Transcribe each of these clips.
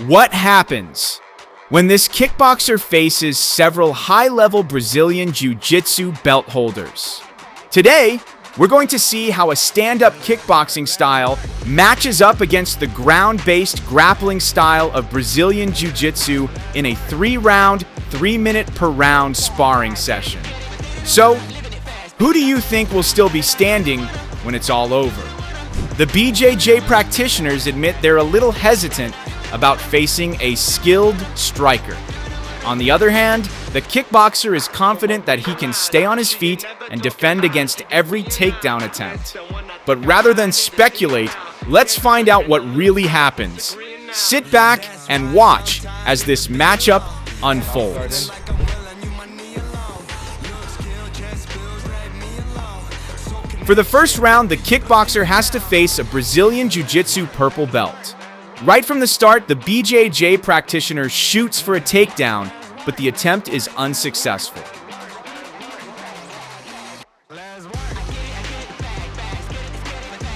What happens when this kickboxer faces several high-level Brazilian Jiu-Jitsu belt holders? Today, we're going to see how a stand-up kickboxing style matches up against the ground-based grappling style of Brazilian Jiu-Jitsu in a 3-round, 3-minute per round sparring session. So, who do you think will still be standing when it's all over? The BJJ practitioners admit they're a little hesitant about facing a skilled striker. On the other hand, the kickboxer is confident that he can stay on his feet and defend against every takedown attempt. But rather than speculate, let's find out what really happens. Sit back and watch as this matchup unfolds. For the first round, the kickboxer has to face a Brazilian Jiu-Jitsu purple belt. Right from the start, the BJJ practitioner shoots for a takedown, but the attempt is unsuccessful.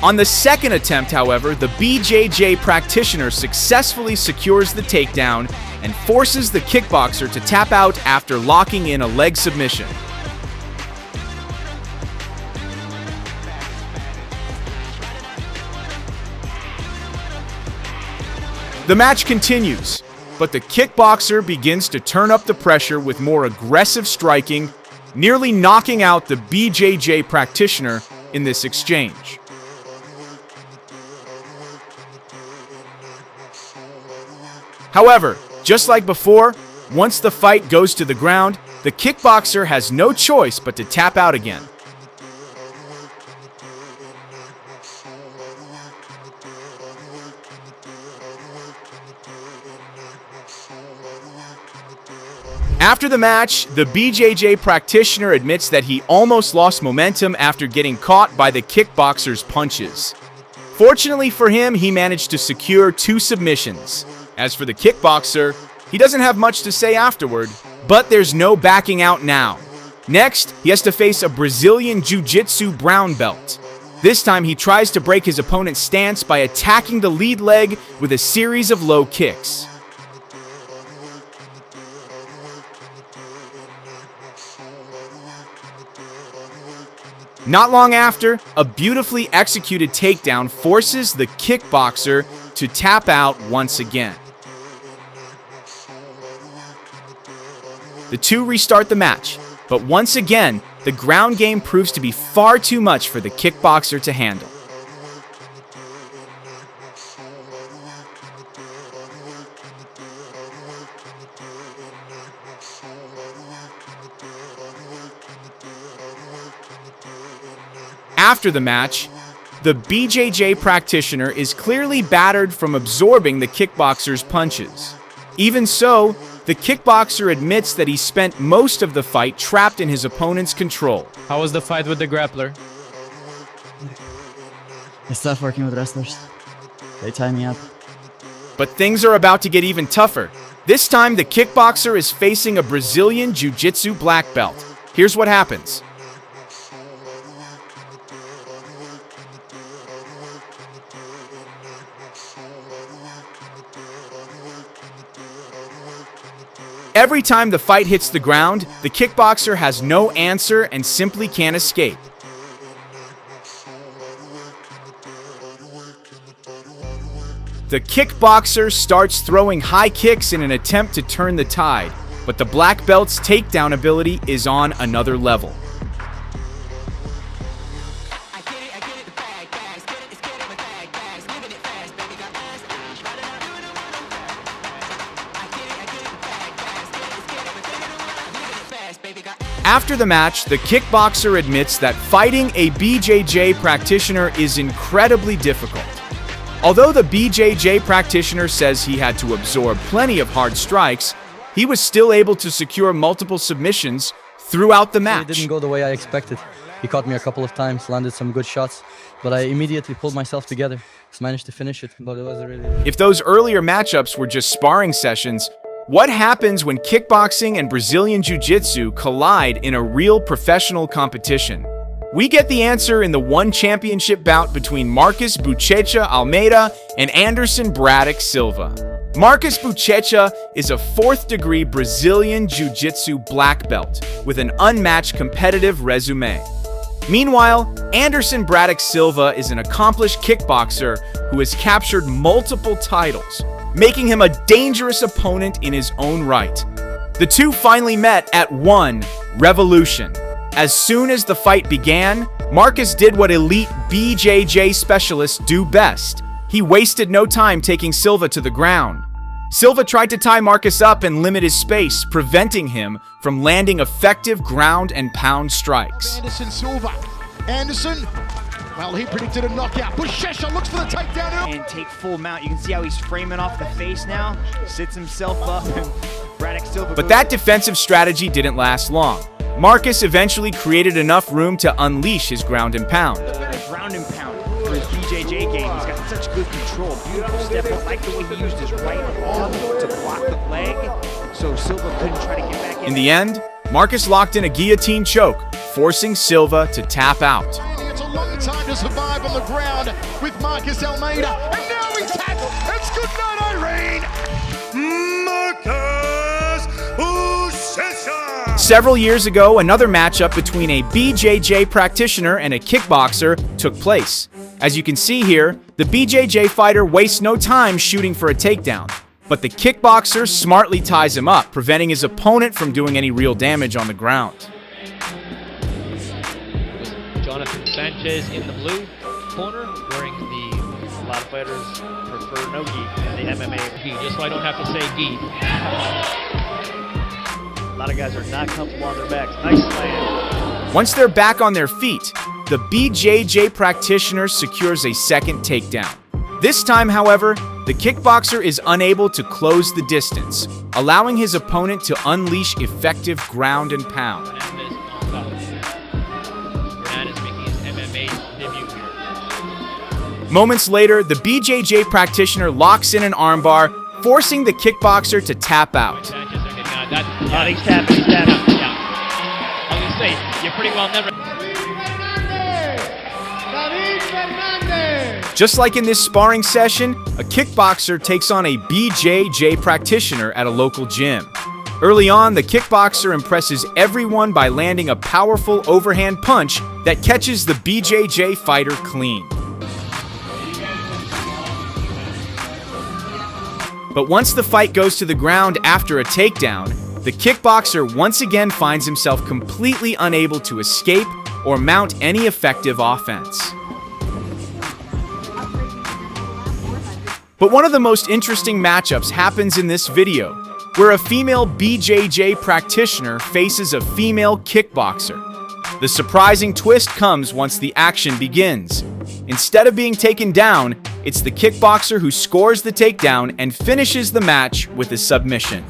On the second attempt, however, the BJJ practitioner successfully secures the takedown and forces the kickboxer to tap out after locking in a leg submission. The match continues, but the kickboxer begins to turn up the pressure with more aggressive striking, nearly knocking out the BJJ practitioner in this exchange. However, just like before, once the fight goes to the ground, the kickboxer has no choice but to tap out again. After the match, the BJJ practitioner admits that he almost lost momentum after getting caught by the kickboxer's punches. Fortunately for him, he managed to secure 2 submissions. As for the kickboxer, he doesn't have much to say afterward, but there's no backing out now. Next, he has to face a Brazilian Jiu-Jitsu brown belt. This time, he tries to break his opponent's stance by attacking the lead leg with a series of low kicks. Not long after, a beautifully executed takedown forces the kickboxer to tap out once again. The two restart the match, but once again, the ground game proves to be far too much for the kickboxer to handle. After the match, the BJJ practitioner is clearly battered from absorbing the kickboxer's punches. Even so, the kickboxer admits that he spent most of the fight trapped in his opponent's control. How was the fight with the grappler? It's tough working with wrestlers. They tie me up. But things are about to get even tougher. This time, the kickboxer is facing a Brazilian Jiu-Jitsu black belt. Here's what happens. Every time the fight hits the ground, the kickboxer has no answer and simply can't escape. The kickboxer starts throwing high kicks in an attempt to turn the tide, but the black belt's takedown ability is on another level. After the match, the kickboxer admits that fighting a BJJ practitioner is incredibly difficult. Although the BJJ practitioner says he had to absorb plenty of hard strikes, he was still able to secure multiple submissions throughout the match. It didn't go the way I expected. He caught me a couple of times, landed some good shots, but I immediately pulled myself together, managed to finish it, but it was really... If those earlier matchups were just sparring sessions, what happens when kickboxing and Brazilian Jiu-Jitsu collide in a real professional competition? We get the answer in the one championship bout between Marcus Buchecha Almeida and Anderson Braddock Silva. Marcus Buchecha is a 4th-degree Brazilian Jiu-Jitsu black belt with an unmatched competitive resume. Meanwhile, Anderson Braddock Silva is an accomplished kickboxer who has captured multiple titles, making him a dangerous opponent in his own right. The two finally met at 1 Revolution. As soon as the fight began, Marcus did what elite BJJ specialists do best. He wasted no time taking Silva to the ground. Silva tried to tie Marcus up and limit his space, preventing him from landing effective ground and pound strikes. Anderson Silva. Anderson, well, he predicted a knockout. Buchecha looks for the takedown. And take full mount. You can see how he's framing off the face now. Sits himself up. And Braddock Silva. But that defensive strategy didn't last long. Marcus eventually created enough room to unleash his ground and pound. Ground and pound for his BJJ game. He's got such good control. Beautiful step. I like the way he used his right arm to block the leg, so Silva couldn't try to get back in. In the end, Marcus locked in a guillotine choke, forcing Silva to tap out. It's a long time to survive on the ground with Marcus Almeida. And now he taps. It's good night, Irene. Marcus Buchecha. Several years ago, another matchup between a BJJ practitioner and a kickboxer took place. As you can see here, the BJJ fighter wastes no time shooting for a takedown, but the kickboxer smartly ties him up, preventing his opponent from doing any real damage on the ground. Jonathan Sanchez in the blue corner, wearing the, a lot of fighters prefer no gi in the MMA gi, just so I don't have to say gi. A lot of guys are not comfortable on their backs. Nice slam. Once they're back on their feet, the BJJ practitioner secures a second takedown. This time, however, the kickboxer is unable to close the distance, allowing his opponent to unleash effective ground and pound. Hernandez on top. Hernandez making his MMA debut here. Moments later, the BJJ practitioner locks in an armbar, forcing the kickboxer to tap out. Sanchez are getting on that. Oh, he's tapping. He's tapping. Yeah. I was gonna say, you pretty well never. Just like in this sparring session, a kickboxer takes on a BJJ practitioner at a local gym. Early on, the kickboxer impresses everyone by landing a powerful overhand punch that catches the BJJ fighter clean. But once the fight goes to the ground after a takedown, the kickboxer once again finds himself completely unable to escape or mount any effective offense. But one of the most interesting matchups happens in this video, where a female BJJ practitioner faces a female kickboxer. The surprising twist comes once the action begins. Instead of being taken down, it's the kickboxer who scores the takedown and finishes the match with a submission.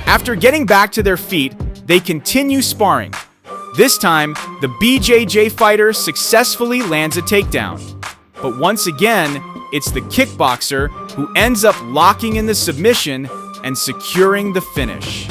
After getting back to their feet, they continue sparring. This time, the BJJ fighter successfully lands a takedown. But once again, it's the kickboxer who ends up locking in the submission and securing the finish.